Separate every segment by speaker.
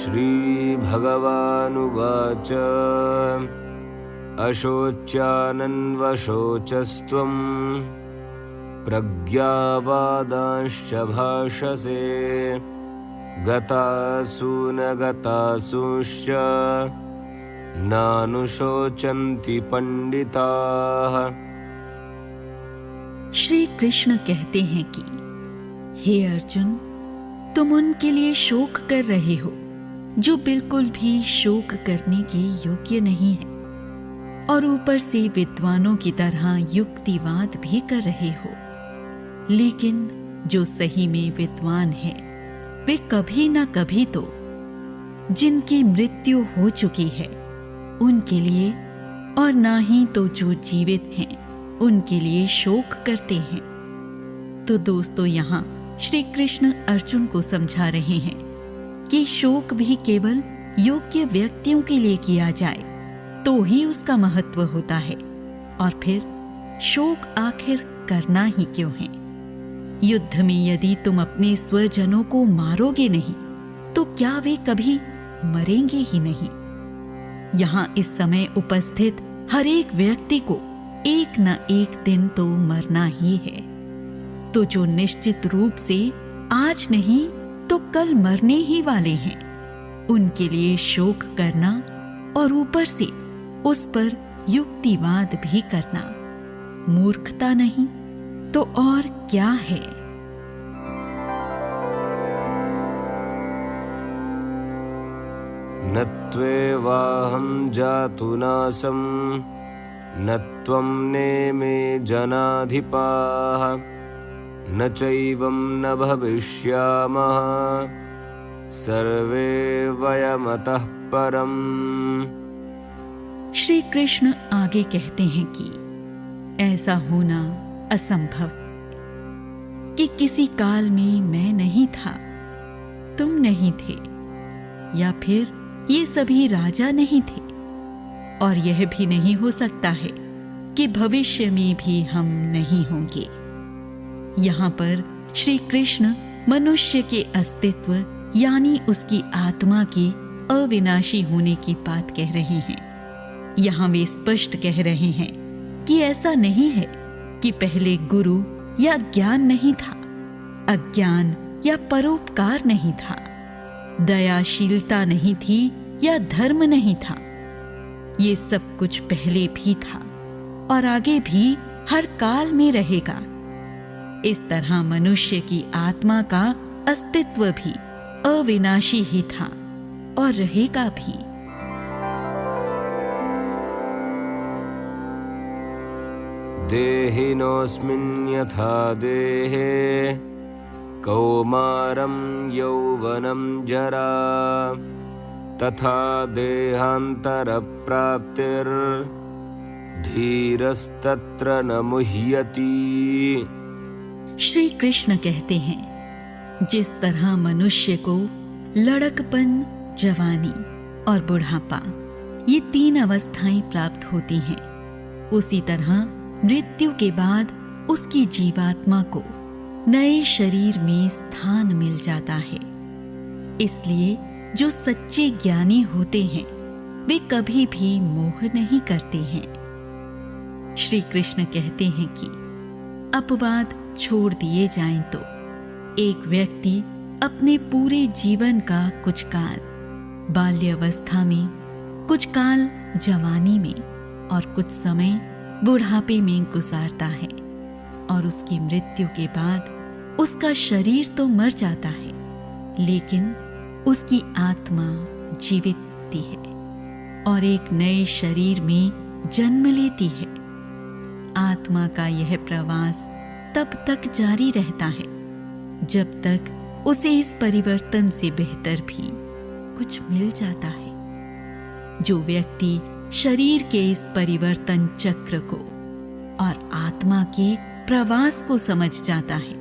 Speaker 1: श्रीभगवानुवाच अशोच्यानन्वशोचस्त्वं प्रज्ञावादांश्च भाषसे गतासून गतासूंश्च नानुशोचन्ति पंडिताः।
Speaker 2: श्री कृष्ण कहते हैं कि हे अर्जुन, तुम उनके लिए शोक कर रहे हो जो बिल्कुल भी शोक करने के योग्य नहीं है, और ऊपर से विद्वानों की तरह युक्तिवाद भी कर रहे हो। लेकिन जो सही में विद्वान है वे कभी ना कभी तो जिनकी मृत्यु हो चुकी है उनके लिए, और ना ही तो जो जीवित हैं उनके लिए शोक करते हैं। तो दोस्तों, यहाँ श्री कृष्ण अर्जुन को समझा रहे हैं कि शोक भी केवल योग्य व्यक्तियों के लिए किया जाए तो ही उसका महत्व होता है, और फिर शोक आखिर करना ही क्यों है? युद्ध में यदि तुम अपने स्वजनों को मारोगे नहीं तो क्या वे कभी मरेंगे ही नहीं? यहाँ इस समय उपस्थित हर एक व्यक्ति को एक न एक दिन तो मरना ही है। तो जो निश्चित रूप से आज नहीं तो कल मरने ही वाले हैं, उनके लिए शोक करना और ऊपर से उस पर युक्तिवाद भी करना मूर्खता नहीं तो और क्या है?
Speaker 1: न त्वेवाहं जातुनासं न त्वं नेमे जनाधिपाः न चैवं न भविष्यामः सर्वे वयमतः परम्।
Speaker 2: श्री कृष्ण आगे कहते हैं कि ऐसा होना असंभव कि किसी काल में मैं नहीं था, तुम नहीं थे, या फिर ये सभी राजा नहीं थे, और यह भी नहीं हो सकता है कि भविष्य में भी हम नहीं होंगे। यहाँ पर श्री कृष्ण मनुष्य के अस्तित्व यानी उसकी आत्मा की अविनाशी होने की बात कह रहे हैं। यहाँ वे स्पष्ट कह रहे हैं कि ऐसा नहीं है कि पहले गुरु या ज्ञान नहीं था, अज्ञान या परोपकार नहीं था, दयाशीलता नहीं थी या धर्म नहीं था। ये सब कुछ पहले भी था और आगे भी हर काल में रहेगा। इस तरह मनुष्य की आत्मा का अस्तित्व भी अविनाशी ही था और रहेगा भी।
Speaker 1: देहिनोऽस्मिन् यथा देहे कौमारं यौवनं जरा तथा देहान्तरप्राप्तिर्धीरस्तत्र न मुह्यति।
Speaker 2: श्री कृष्ण कहते हैं, जिस तरह मनुष्य को लड़कपन, जवानी और बुढ़ापा ये 3 अवस्थाएं प्राप्त होती हैं, उसी तरह मृत्यु के बाद उसकी जीवात्मा को नए शरीर में स्थान मिल जाता है। इसलिए जो सच्चे ज्ञानी होते हैं वे कभी भी मोह नहीं करते हैं। श्री कृष्ण कहते हैं कि अपवाद छोड़ दिए जाएं तो एक व्यक्ति अपने पूरे जीवन का कुछ काल बाल्यावस्था में, कुछ काल जवानी में और कुछ समय बुढ़ापे में गुजारता है, और उसकी मृत्यु के बाद उसका शरीर तो मर जाता है लेकिन उसकी आत्मा जीवित होती है और एक नए शरीर में जन्म लेती है। आत्मा का यह प्रवास तब तक जारी रहता है जब तक उसे इस परिवर्तन से बेहतर भी कुछ मिल जाता है। जो व्यक्ति शरीर के इस परिवर्तन चक्र को और आत्मा के प्रवास को समझ जाता है,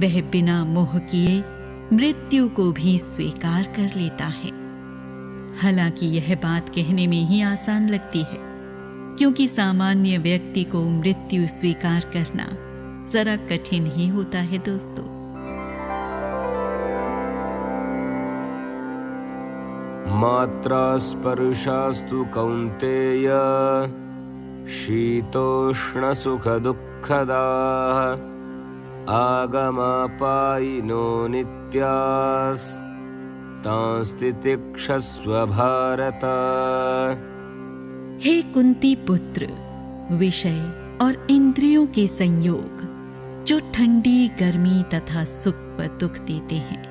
Speaker 2: वह बिना मोह किए मृत्यु को भी स्वीकार कर लेता है। हालांकि यह बात कहने में ही आसान लगती है, क्योंकि सामान्य व्यक्ति को मृत्यु स्वीकार करना जरा कठिन ही होता है दोस्तों।
Speaker 1: मात्रा स्पर्शास्तु कौन्तेय शीतोष्णसुखदुःखदाः आगमापायिनो नित्यास्तांस्तितिक्षस्व भारत।
Speaker 2: हे कुंती पुत्र, विषय और इंद्रियों के संयोग जो ठंडी, गर्मी तथा सुख व दुख देते हैं,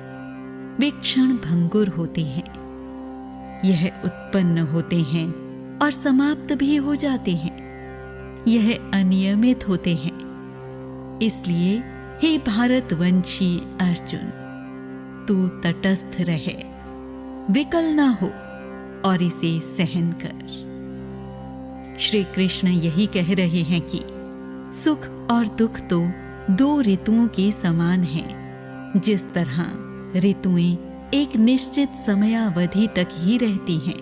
Speaker 2: वे क्षण भंगुर होते हैं। यह उत्पन्न होते हैं और समाप्त भी हो जाते हैं। यह अनियमित होते हैं। इसलिए हे भारतवंशी अर्जुन, तू तटस्थ रहे, विकल न हो और इसे सहन कर। श्री कृष्ण यही कह रहे हैं कि सुख और दुख तो दो ऋतुओं के समान हैं। जिस तरह ऋतुएं एक निश्चित समयावधि तक ही रहती हैं,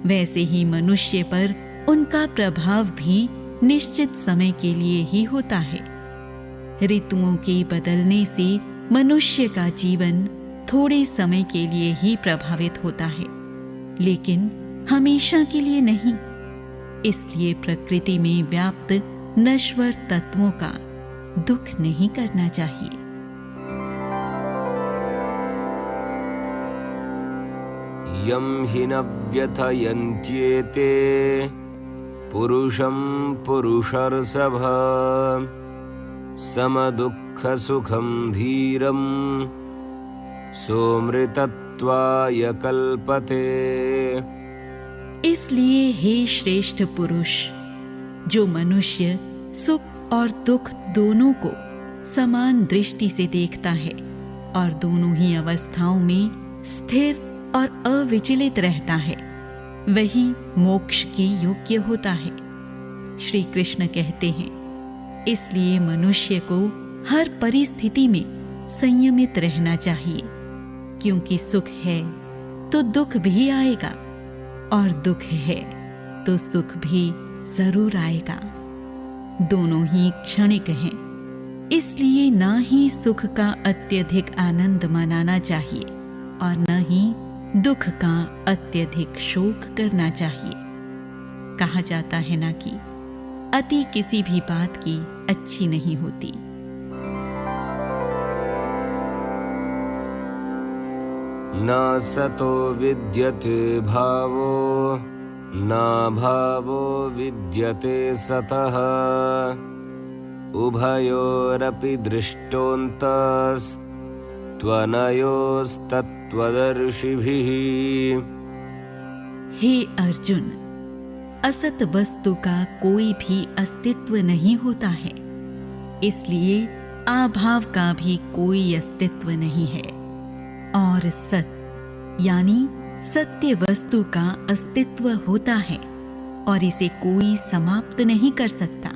Speaker 2: वैसे ही मनुष्य पर उनका प्रभाव भी निश्चित समय के लिए ही होता है। ऋतुओं के बदलने से मनुष्य का जीवन थोड़े समय के लिए ही प्रभावित होता है, लेकिन हमेशा के लिए नहीं। इसलिए प्रकृति में व्याप्त नश्वर तत्वों का दुख नहीं करना चाहिए।
Speaker 1: यं हि न व्यथयन्त्येते पुरुषं पुरुषर्षभ समदुःखसुखं धीरं सोमृतत्वाय कल्पते।
Speaker 2: इसलिए हे श्रेष्ठ पुरुष, जो मनुष्य सुख और दुख दोनों को समान दृष्टि से देखता है और दोनों ही अवस्थाओं में स्थिर और अविचलित रहता है, वही मोक्ष के योग्य होता है। श्री कृष्ण कहते हैं, इसलिए मनुष्य को हर परिस्थिति में संयमित रहना चाहिए, क्योंकि सुख है तो दुख भी आएगा और दुख है तो सुख भी जरूर आएगा। दोनों ही क्षणिक हैं। इसलिए ना ही सुख का अत्यधिक आनंद मनाना चाहिए और न ही दुख का अत्यधिक शोक करना चाहिए। कहा जाता है ना कि अति किसी भी बात की अच्छी नहीं होती।
Speaker 1: न सतो विद्यते भावो न भावो विद्यते सतः उभयोरपि दृष्टोऽन्तस्त्वनयोस्तत्त्वदर्शिभिः।
Speaker 2: हे अर्जुन, असत वस्तु का कोई भी अस्तित्व नहीं होता है, इसलिए अभाव का भी कोई अस्तित्व नहीं है। और सत यानी सत्य वस्तु का अस्तित्व होता है और इसे कोई समाप्त नहीं कर सकता।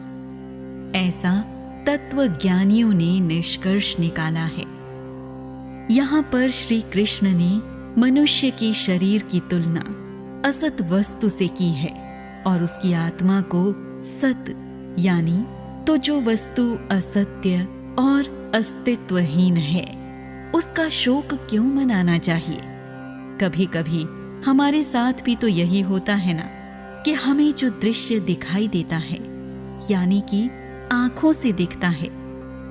Speaker 2: ऐसा तत्वज्ञानियों ने निष्कर्ष निकाला है। यहाँ पर श्री कृष्ण ने मनुष्य के शरीर की तुलना असत वस्तु से की है और उसकी आत्मा को सत यानी तो जो वस्तु असत्य और अस्तित्वहीन है, उसका शोक क्यों मनाना चाहिए। कभी कभी हमारे साथ भी तो यही होता है ना कि हमें जो दृश्य दिखाई देता है, यानी कि आंखों से दिखता है,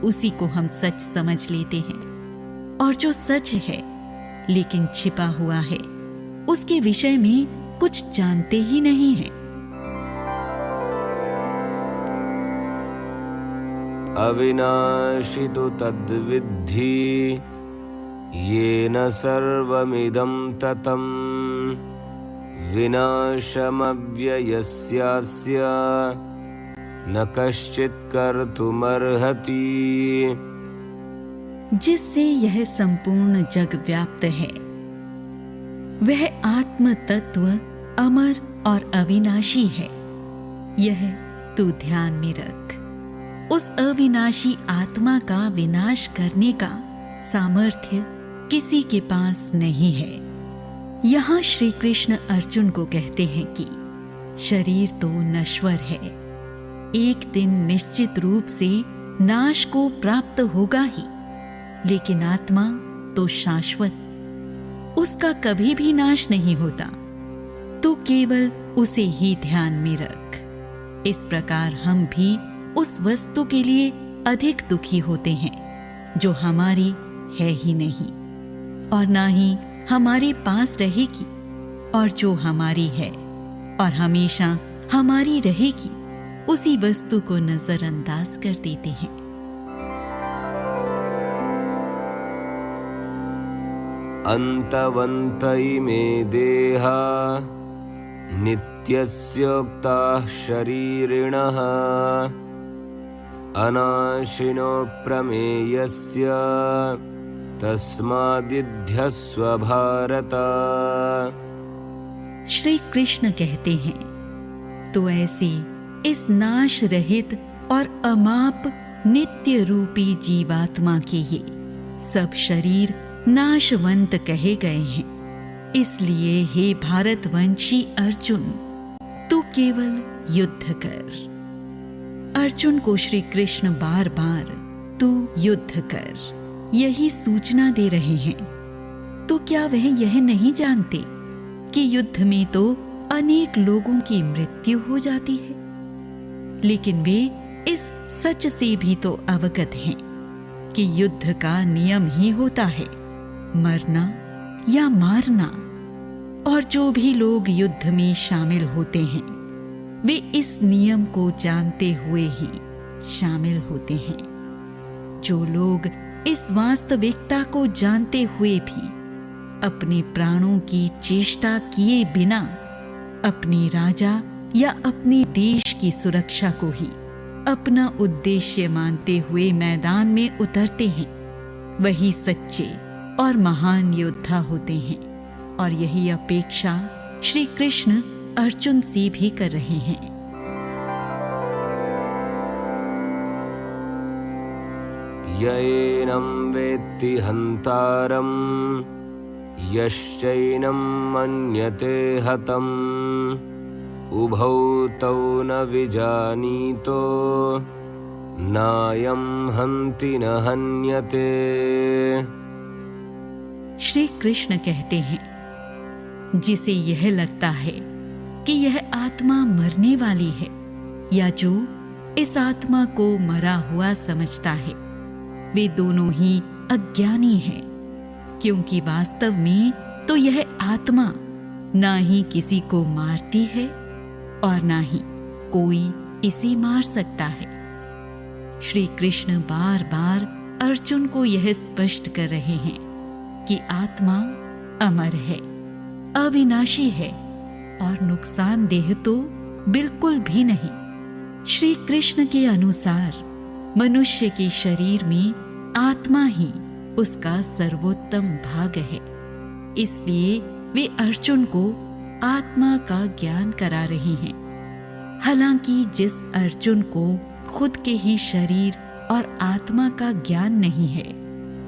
Speaker 2: उसी को हम सच समझ लेते हैं, और जो सच है लेकिन छिपा हुआ है, उसके विषय में कुछ जानते ही नहीं हैं।
Speaker 1: अविनाशी तु तद्विद्धि येन सर्वमिदं ततं विनाशमव्ययस्यास्य न कश्चित् कर्तुमर्हति।
Speaker 2: जिससे यह संपूर्ण जग व्याप्त है, वह आत्म तत्व अमर और अविनाशी है। यह तू ध्यान में रख। उस अविनाशी आत्मा का विनाश करने का सामर्थ्य किसी के पास नहीं है। यहाँ श्री कृष्ण अर्जुन को कहते हैं कि शरीर तो नश्वर है, एक दिन निश्चित रूप से नाश को प्राप्त होगा ही, लेकिन आत्मा तो शाश्वत। उसका कभी भी नाश नहीं होता। तू केवल उसे ही ध्यान में रख। इस प्रकार हम भी उस वस्तु के लिए अधिक दुखी होते हैं जो हमारी है ही नहीं और ना ही हमारे पास रहेगी, और जो हमारी है और हमेशा हमारी रहेगी उसी वस्तु को नजरअंदाज कर देते हैं।
Speaker 1: अंतवन्त इमे देहा नित्यस्योक्ताः शरीरिणः अनाशिनो प्रमेयस्य तस्माद्युध्यस्व भारत।
Speaker 2: श्री कृष्ण कहते हैं, तो ऐसे इस नाश रहित और अमाप नित्य रूपी जीवात्मा के ये सब शरीर नाशवंत कहे गए हैं। इसलिए हे भारतवंशी अर्जुन, तू केवल युद्ध कर। अर्जुन को श्री कृष्ण बार बार तू युद्ध कर यही सूचना दे रहे हैं। तो क्या वह यह नहीं जानते कि युद्ध में तो अनेक लोगों की मृत्यु हो जाती है? लेकिन वे इस सच से भी तो अवगत हैं कि युद्ध का नियम ही होता है मरना या मारना, और जो भी लोग युद्ध में शामिल होते हैं वे इस नियम को जानते हुए ही शामिल होते हैं। जो लोग इस वास्तविकता को जानते हुए भी अपने प्राणों की चेष्टा किए बिना अपने राजा या अपने देश की सुरक्षा को ही अपना उद्देश्य मानते हुए मैदान में उतरते हैं, वही सच्चे और महान योद्धा होते हैं। और यही अपेक्षा श्री कृष्ण अर्जुन से भी कर रहे हैं।
Speaker 1: यैनं वेत्ति हन्तारं यश्चैनं मन्यते हतम् उभौ तौ न विजानीतो नायं हन्ति न हन्यते।
Speaker 2: श्री कृष्ण कहते हैं, जिसे यह लगता है कि यह आत्मा मरने वाली है या जो इस आत्मा को मरा हुआ समझता है, वे दोनों ही अज्ञानी हैं, क्योंकि वास्तव में तो यह आत्मा ना ही किसी को मारती है और ना ही कोई इसे मार सकता है। श्री कृष्ण बार बार अर्जुन को यह स्पष्ट कर रहे हैं कि आत्मा अमर है, अविनाशी है और नुकसानदेह तो बिल्कुल भी नहीं। श्री कृष्ण के अनुसार मनुष्य के शरीर में आत्मा ही उसका सर्वोत्तम भाग है। इसलिए वे अर्जुन को आत्मा का ज्ञान करा रहे हैं। हालांकि जिस अर्जुन को खुद के ही शरीर और आत्मा का ज्ञान नहीं है,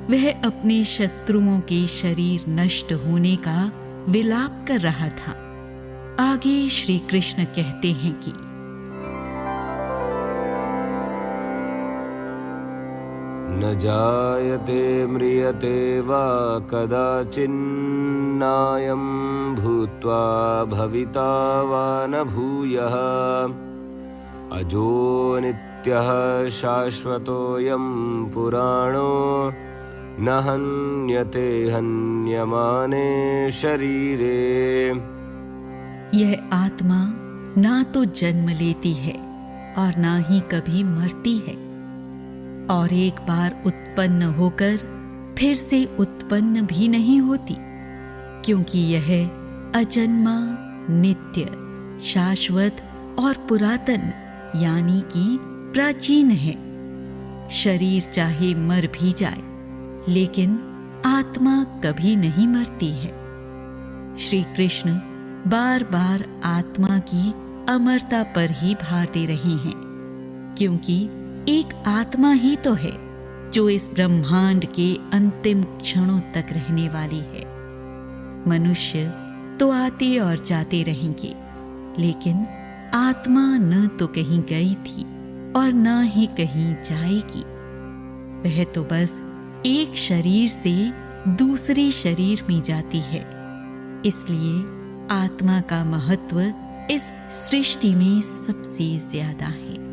Speaker 2: वह अपने शत्रुओं के शरीर नष्ट होने का विलाप कर रहा था। आगे श्री कृष्ण कहते हैं कि
Speaker 1: न जायते म्रियते वा कदाचिन्न भूत्वा भविता वा न भूयः अजो नित्यः शाश्वतोऽयं पुराणो न हन्यते हन्यमाने शरीरे।
Speaker 2: यह आत्मा ना तो जन्म लेती है और ना ही कभी मरती है, और एक बार उत्पन्न होकर फिर से उत्पन्न भी नहीं होती, क्योंकि यह अजन्मा, नित्य, शाश्वत और पुरातन यानी कि प्राचीन है। शरीर चाहे मर भी जाए, लेकिन आत्मा कभी नहीं मरती है। श्री कृष्ण बार बार आत्मा की अमरता पर ही भार दे रहे हैं, क्योंकि एक आत्मा ही तो है जो इस ब्रह्मांड के अंतिम क्षणों तक रहने वाली है। मनुष्य तो आते और जाते रहेंगे, लेकिन आत्मा न तो कहीं गई थी और न ही कहीं जाएगी। वह तो बस एक शरीर से दूसरे शरीर में जाती है। इसलिए आत्मा का महत्व इस सृष्टि में सबसे ज्यादा है।